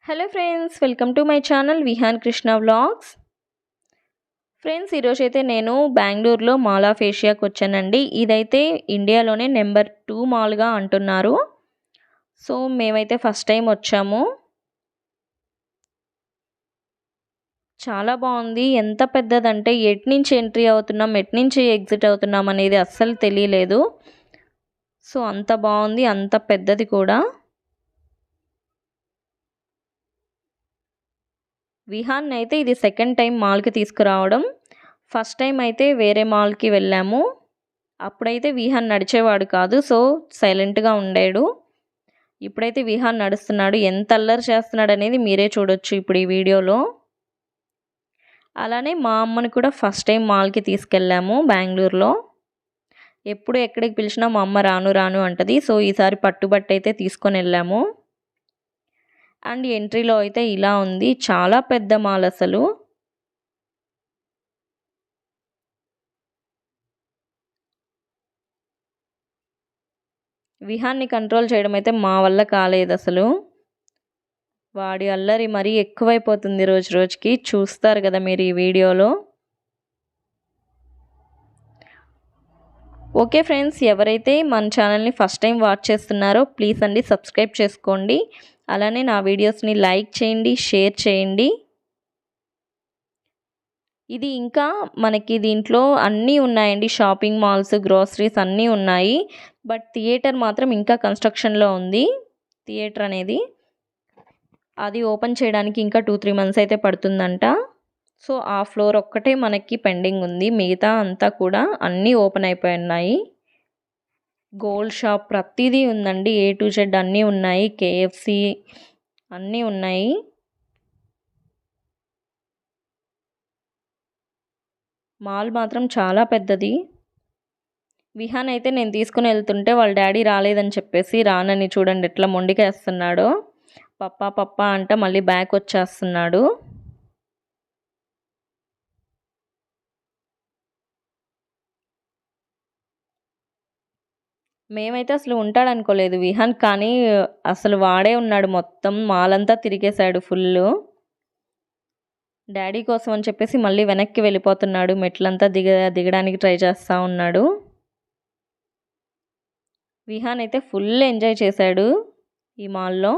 Hello friends, welcome to my channel Vihaan Krishna vlogs. Friends, ఈరోజైతే నేను బెంగళూరులో మాల్ ఆఫ్ ఏషియాకి వచ్చానండి. ఇదైతే ఇండియాలోనే నెంబర్ 2 మాల్గా అంటున్నారు. సో మేమైతే ఫస్ట్ టైం వచ్చాము. చాలా బాగుంది. ఎంత పెద్దదంటే ఎటు నుంచి ఎంట్రీ అవుతున్నాం, ఎటు నుంచి ఎగ్జిట్ అవుతున్నాం అనేది అస్సలు తెలియలేదు. సో అంత బాగుంది, అంత పెద్దది కూడా. విహాన్ అయితే ఇది సెకండ్ టైం మాల్కి తీసుకురావడం. ఫస్ట్ టైం అయితే వేరే మాల్కి వెళ్ళాము. అప్పుడైతే విహాన్ నడిచేవాడు కాదు, సో సైలెంట్గా ఉండాడు. ఇప్పుడైతే విహాన్ నడుస్తున్నాడు. ఎంత అల్లరి చేస్తున్నాడు అనేది మీరే చూడొచ్చు ఇప్పుడు ఈ వీడియోలో. అలానే మా అమ్మని కూడా ఫస్ట్ టైం మాల్కి తీసుకెళ్ళాము బెంగళూరులో. ఎప్పుడు ఎక్కడికి పిలిచినా మా అమ్మ రాను రాను అంటది. సో ఈసారి పట్టుబట్టి అయితే తీసుకొని వెళ్ళాము. అండ్ ఎంట్రీలో అయితే ఇలా ఉంది. చాలా పెద్ద మాల్ అసలు. విహాన్ని కంట్రోల్ చేయడం అయితే మా వల్ల కాలేదు అసలు. వాడి అల్లరి మరీ ఎక్కువైపోతుంది రోజు రోజుకి. చూస్తారు కదా మీరు ఈ వీడియోలో. ఓకే ఫ్రెండ్స్, ఎవరైతే మన ఛానల్ని ఫస్ట్ టైం వాచ్ చేస్తున్నారో ప్లీజ్ అండి సబ్స్క్రైబ్ చేసుకోండి. అలానే నా వీడియోస్ని లైక్ చేయండి, షేర్ చేయండి. ఇది ఇంకా మనకి దీంట్లో అన్నీ ఉన్నాయండి. షాపింగ్ మాల్స్, గ్రోసరీస్ అన్నీ ఉన్నాయి. బట్ థియేటర్ మాత్రం ఇంకా కన్స్ట్రక్షన్లో ఉంది. థియేటర్ అనేది అది ఓపెన్ చేయడానికి ఇంకా 2-3 మంత్స్ అయితే పడుతుందంట. సో ఆ ఫ్లోర్ ఒక్కటే మనకి పెండింగ్ ఉంది. మిగతా అంతా కూడా అన్నీ ఓపెన్ అయిపోయి ఉన్నాయి. గోల్డ్ షాప్ ప్రతిదీ ఉందండి. A to Z అన్నీ ఉన్నాయి. KFC అన్నీ ఉన్నాయి. మాల్ మాత్రం చాలా పెద్దది. విహాన్ అయితే నేను తీసుకుని వెళ్తుంటే వాళ్ళ డాడీ రాలేదని చెప్పేసి రానని చూడండి ఎట్లా మొండికేస్తున్నాడో. పప్పా పప్పా అంట మళ్ళీ బ్యాక్ వచ్చేస్తున్నాడు. మేమైతే అసలు ఉంటాడనుకోలేదు విహాన్, కానీ అసలు వాడే ఉన్నాడు. మొత్తం మాల్ అంతా తిరిగేశాడు ఫుల్. డాడీ కోసం అని చెప్పేసి మళ్ళీ వెనక్కి వెళ్ళిపోతున్నాడు. మెట్లంతా దిగడానికి ట్రై చేస్తూ ఉన్నాడు. విహాన్ అయితే ఫుల్ ఎంజాయ్ చేశాడు ఈ మాల్లో.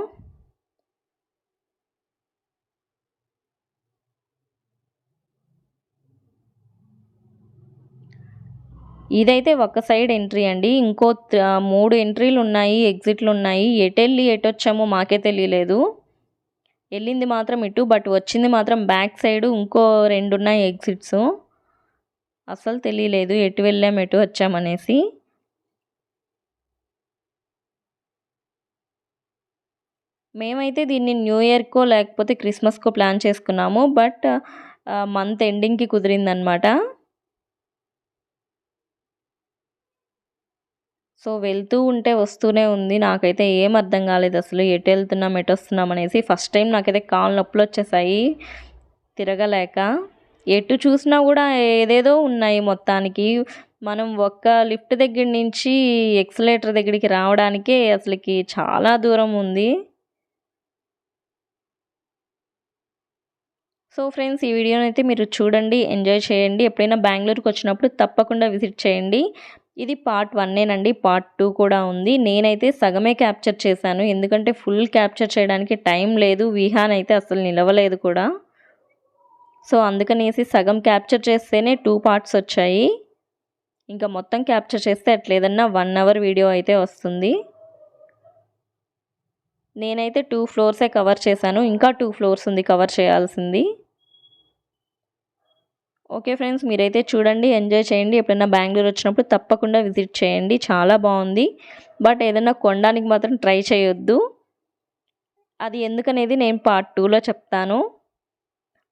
ఇదైతే ఒక సైడ్ ఎంట్రీ అండి. ఇంకో 3 ఎంట్రీలు ఉన్నాయి, ఎగ్జిట్లు ఉన్నాయి. ఎటు వెళ్ళి ఎటు వచ్చామో మాకే తెలియలేదు. వెళ్ళింది మాత్రం ఇటు, బట్ వచ్చింది మాత్రం బ్యాక్ సైడ్. ఇంకో 2 ఉన్నాయి ఎగ్జిట్స్. అసలు తెలియలేదు ఎటు వెళ్ళాం ఎటు వచ్చామనేసి. మేమైతే దీన్ని న్యూ ఇయర్కో లేకపోతే క్రిస్మస్కో ప్లాన్ చేసుకున్నాము. బట్ మంత్ ఎండింగ్కి కుదిరిందనమాట. సో వెళ్తూ ఉంటే వస్తూనే ఉంది. నాకైతే ఏం అర్థం కాలేదు అసలు ఎటు వెళ్తున్నాం ఎటు వస్తున్నాం అనేసి. ఫస్ట్ టైం నాకైతే కాళ్ళు నొప్పులు వచ్చేసాయి తిరగలేక. ఎటు చూసినా కూడా ఏదేదో ఉన్నాయి మొత్తానికి. మనం ఒక్క లిఫ్ట్ దగ్గర నుంచి ఎక్సలేటర్ దగ్గరికి రావడానికే అసలుకి చాలా దూరం ఉంది. సో ఫ్రెండ్స్, ఈ వీడియోని అయితే మీరు చూడండి, ఎంజాయ్ చేయండి. ఎప్పుడైనా బెంగళూరుకి వచ్చినప్పుడు తప్పకుండా విజిట్ చేయండి. ఇది పార్ట్ 1నండి. పార్ట్ 2 కూడా ఉంది. నేనైతే సగమే క్యాప్చర్ చేశాను, ఎందుకంటే ఫుల్ క్యాప్చర్ చేయడానికి టైం లేదు. విహాన్ అయితే అసలు నిలవలేదు కూడా. సో అందుకనేసి సగం క్యాప్చర్ చేస్తేనే 2 పార్ట్స్ వచ్చాయి. ఇంకా మొత్తం క్యాప్చర్ చేస్తే అట్లేదన్నా 1 అవర్ వీడియో అయితే వస్తుంది. నేనైతే 2 ఫ్లోర్సే కవర్ చేశాను. ఇంకా 2 ఫ్లోర్స్ ఉంది కవర్ చేయాల్సింది. ఓకే ఫ్రెండ్స్, మీరైతే చూడండి, ఎంజాయ్ చేయండి. ఎప్పుడైనా బెంగళూరు వచ్చినప్పుడు తప్పకుండా విజిట్ చేయండి. చాలా బాగుంది. బట్ ఏదైనా కొనడానికి మాత్రం ట్రై చేయొద్దు. అది ఎందుకనేది నేను పార్ట్ 2లో చెప్తాను.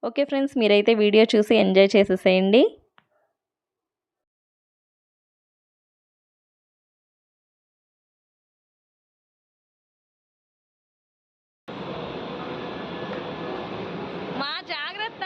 ఓకే ఫ్రెండ్స్, మీరైతే వీడియో చూసి ఎంజాయ్ చేసేసేయండి. మా జాగ్రత్త.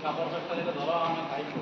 কাপড় ব্যবসা যেটা ধরো আমার খাইছো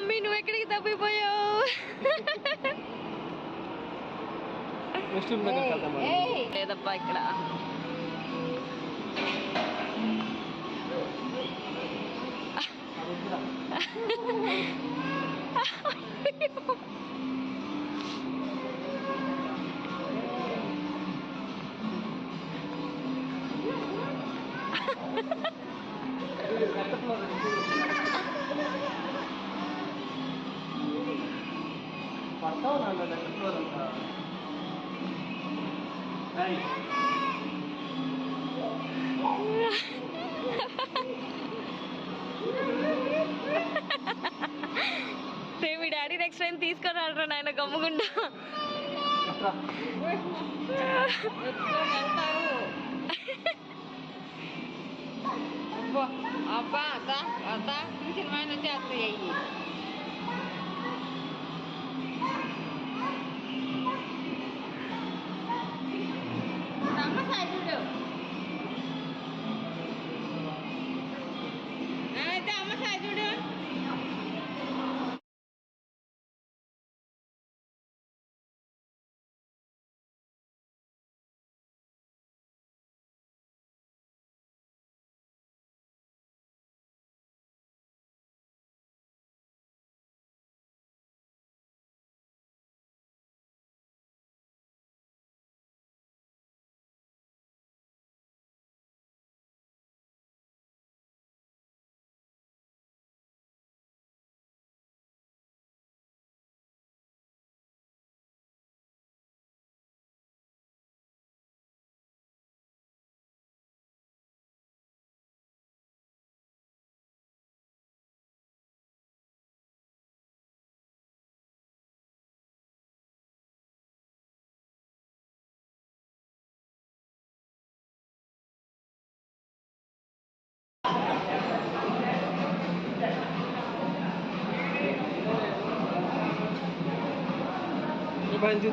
మమ్మీ నువ్వు ఎక్కడికి తప్పిపోయావు? లేదబ్బా ఇక్కడ. మీ డాడీ నెక్స్ట్ టైం తీసుకొని రాడు నాయన గమ్ముకుంటా. అబ్బా అత్త అత్త సినిమా నుంచి వస్తాయి అయ్యి. అమ్మ సాయిడు అయితే అమ్మ సాయిడు.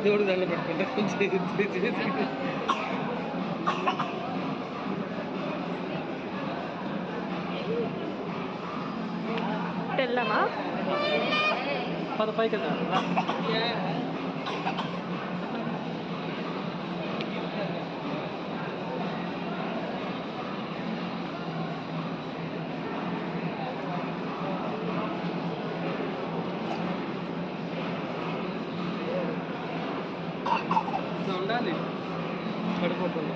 దేవుడు దండ పెట్టుకుంటే తెల్లమా పైకి కదా. ఉండాలి పడిపోతుంది.